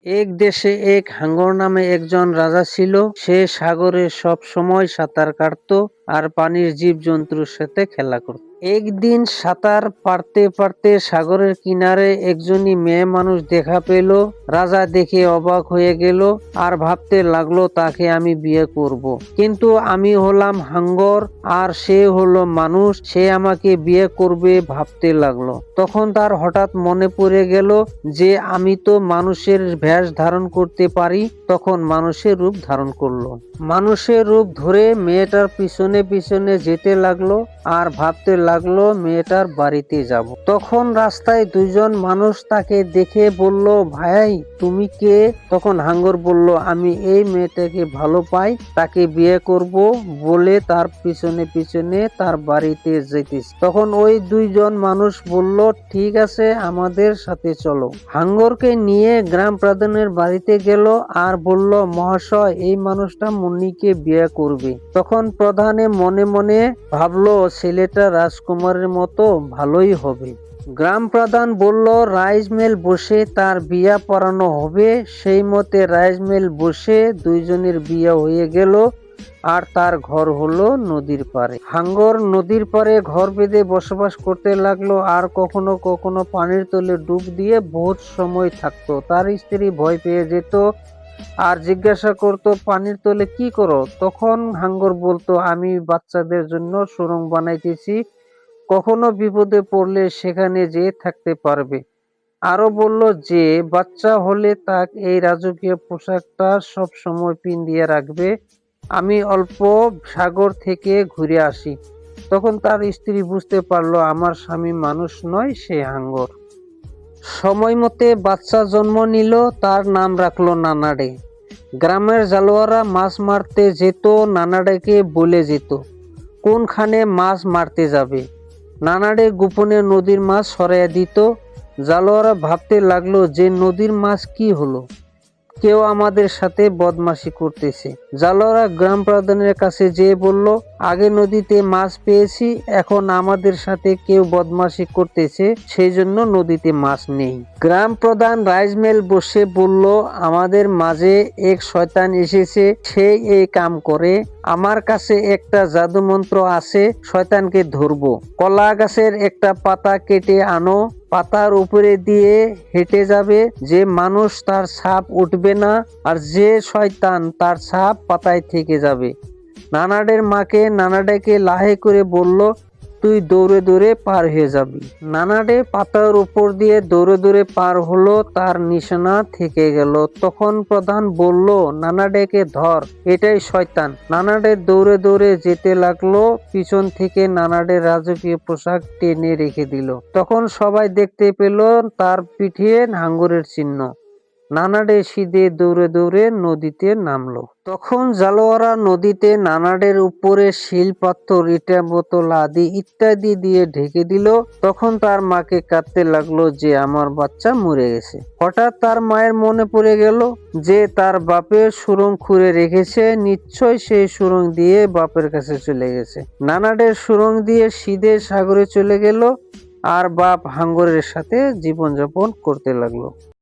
এক দেশে এক হাঙ্গর নামে একজন রাজা ছিল। সে সাগরে সব সময় সাঁতার কাটতো আর পানির জীবজন্তুর সাথে খেলা করত। একদিন সাঁতার পারতে পারতে সাগরের কিনারে একজনই মেয়ে মানুষ দেখা পেল। রাজা দেখে অবাক হয়ে গেল আর ভাবতে লাগলো তাকে আমি বিয়ে করব। কিন্তু আমি হলাম হাঙ্গর আর সে হলো মানুষ, সে আমাকে বিয়ে করবে ভাবতে লাগলো। তখন তার হঠাৎ মনে পড়ে গেল যে আমি তো মানুষের ভেষ ধারণ করতে পারি। তখন মানুষের রূপ ধারণ করলো। মানুষের রূপ ধরে মেয়েটার পিছনে পিছনে যেতে লাগলো আর ভাবতে লাগলো মেয়েটার বাড়িতে যাব। তখন রাস্তায় দুইজন মানুষ তাকে দেখে বলল, ভাই তুমি কে? তখন হাঙ্গর বলল, আমি এই মেয়েটাকে ভালো পাই, তাকে বিয়ে করব বলে তার পিছনে পিছনে তার বাড়িতে যেতেছি। তখন ওই দুইজন মানুষ বলল, ঠিক আছে আমাদের সাথে চলো। হাঙ্গরকে নিয়ে গ্রাম প্রধানের বাড়িতে গেল আর বলল, মহাশয় এই মানুষটা মুন্নিকে বিয়ে করবে। তখন প্রধানে মনে মনে ভাবলো ছেলেটা রাজকুমারের মতো ভালোই হবে। গ্রাম প্রধান বলল, রাইস মিল বসে তার বিয়া পড়ানো হবে। সেই মতে রাইস মিল বসে দুইজনের বিয়ে হয়ে গেল আর তার ঘর হলো নদীর পারে। হাঙ্গর নদীর পারে ঘর বেঁধে বসবাস করতে লাগলো আর কখনো কখনো পানির তলে ডুব দিয়ে বহুত সময় থাকতো। তার স্ত্রী ভয় পেয়ে যেত আর জিজ্ঞাসা করতো, পানির তলে কি করো? তখন হাঙ্গর বলতো, আমি বাচ্চাদের জন্য সুড়ঙ্গ বানাইতেছি, কখনো বিপদে পড়লে সেখানে যেয়ে থাকতে পারবে। আরো বলল যে বাচ্চা হলে তাক এই রাজকীয় পোশাকটা সব সময় পিন্দিয়ে রাখবে। আমি অল্প সাগর থেকে ঘুরে আসি। তখন তার স্ত্রী বুঝতে পারলো আমার স্বামী মানুষ নয়, সে হাঙ্গর। সময় মতে বাচ্চা জন্ম নিল, তার নাম রাখলো নানাডে। গ্রামের জালোয়ারা মাছ মারতে যেত, নানাডেকে বলে যেত কোনখানে মাছ মারতে যাবে। নানাডে গোপনে নদীর মাছ সরাইয়া দিত। জালোয়ারা ভাবতে লাগলো যে নদীর মাছ কি হলো, কেউ আমাদের সাথে বদমাশি করতেছে। জালোয়ারা গ্রাম প্রধানের কাছে যেয়ে বলল, আগে নদীতে মাছ পেয়েছি, এখন আমাদের সাথে কেউ বদমাশি করতেছে, সেই জন্য নদীতে মাছ নেই। গ্রাম প্রধান রাইস মিল বসে বলল, আমাদের মাঝে এক শয়তান এসেছে, সে এই কাম করে। আমার কাছে একটা জাদু মন্ত্র আছে, শয়তানকে ধরবো। কলা গাছের একটা পাতা কেটে আনো, পাতার উপরে দিয়ে হেঁটে যাবে, যে মানুষ তার ছাপ উঠবে না আর যে শয়তান তার ছাপ পাতায় থেকে যাবে। নানাডের মাকে নানাডেকে লাহে করে বলল, তুই দৌড়ে দৌড়ে পার হয়ে যাবি। নানাডে পাতার উপর দিয়ে দৌড়ে দৌড়ে পার হলো, তার নিশানা থেকে গেল। তখন প্রধান বলল, নানাডেকে ধর, এটাই শয়তান। নানাডে দৌড়ে দৌড়ে যেতে লাগলো, পিছন থেকে নানাডের রাজকীয় পোশাক টেনে রেখে দিল। তখন সবাই দেখতে পেল তার পিঠে হাঙ্গরের চিহ্ন। নানাডে সিধে দৌড়ে দৌড়ে নদীতে নামলো। তখন জালোয়ারা নদীতে নানাডের উপরে শিল, পাথর, ইটা, বোতল আদি ইত্যাদি দিয়ে ঢেকে দিল। তখন তার মাকে কাঁদতে লাগলো যে আমার বাচ্চা মরে গেছে। হঠাৎ তার মায়ের মনে পড়ে গেল যে তার বাপের সুড়ঙ্গ খুঁড়ে রেখেছে, নিশ্চয় সেই সুড়ঙ্গ দিয়ে বাপের কাছে চলে গেছে। নানাডের সুড়ঙ্গ দিয়ে সিধে সাগরে চলে গেল আর বাপ হাঙ্গরের সাথে জীবনযাপন করতে লাগলো।